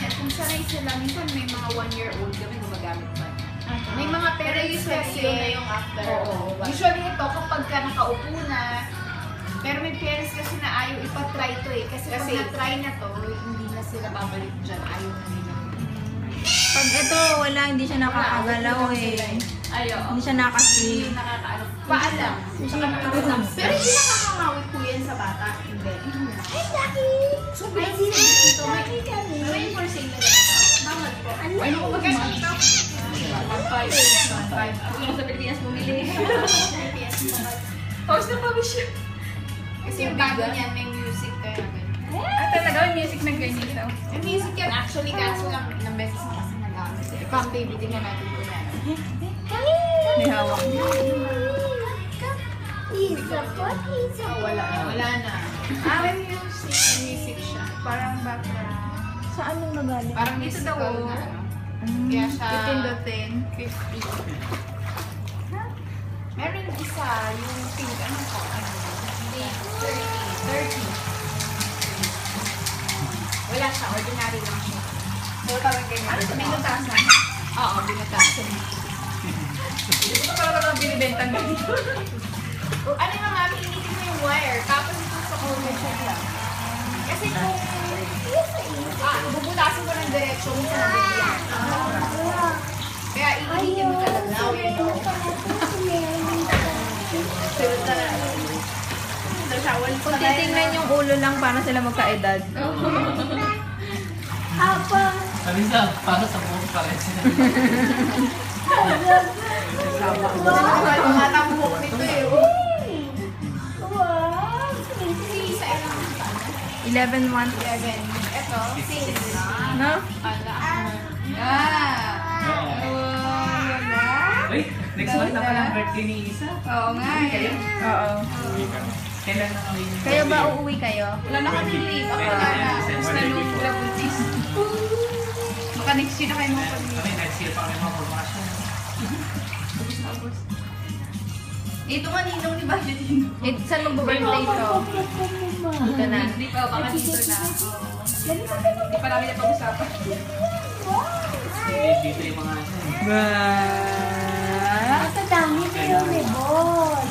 ganyan, kung sanay sila, minsan may mga 1-year-old kami gumagamit pa. May mga parents kasi, yung after. usually ito kapag ka nakaupo na, pero may parents kasi na ayaw ipatry to eh. Kasi pag na-try na to, hindi na sila babalik dyan. Ayaw na nila. Pag ito, wala, hindi siya nakakagalaw eh. Ayaw. Hindi siya nakasleep. Hindi nakakaano. Paalam. Tsaka nakakalam. Pero hindi nakakangawit po yan sa bata. Hindi. Ay, Lucky! So, may dito. Lucky kami. May for sale na ganito. Bawal po. Ay, naku, magkano ito? 1.5. 1.5. Ako lang sa Pilipinas bumili. Pilipinas bumili. Pause na pawis yun. Kasi yung bago niyan, may music kaya ganyan. Talaga, may music na ganito. May music yan actually, kaso lang ng beses na kasi nagamit. Pang baby, tingnan natin po yan. May hawak. Wala na. May music. May music siya. Parang background. Saan nang nagaling? Parang Ito musical daw, na ano. Kaya siya 15 to 10. 50. Meron isa, yung pink, ano ko? Hindi, 30. Wala siya, ordinary lang siya. So, parang ganyan. May nutasan. Oo, binatasan. Ito parang naman binibenta ganito. Ano nga mami, initin mo yung wire, tapos ito sa corner siya lang. Kasi kung bubutasin ko ng diretsyo, minsan nabibigyan. Kaya initin mo talaga. Kung titingnan yung ulo lang, paano sila magkaedad? Sabi sa, para sa buong pares. Tumatambok nito eh. Isa ilang 11 months. 11. Ito, 6. No? Uy, next month na palang birthday ni Isa. Oo nga eh. Oo. Kailan na kami? Kayo ba uuwi kayo? Wala na kami leave. Ako na na. Gusto nung labuntis. Baka next year na kayo mag-leave. Kami next year pa kami mag-formasyon. Ito nga ninong ni Baja din. Eh, saan magbo-birthday ito? Dito na. Hindi pa, baka dito na. Hindi pa namin napag-usapan. Dito yung mga Ba? Sa dami pero may ball.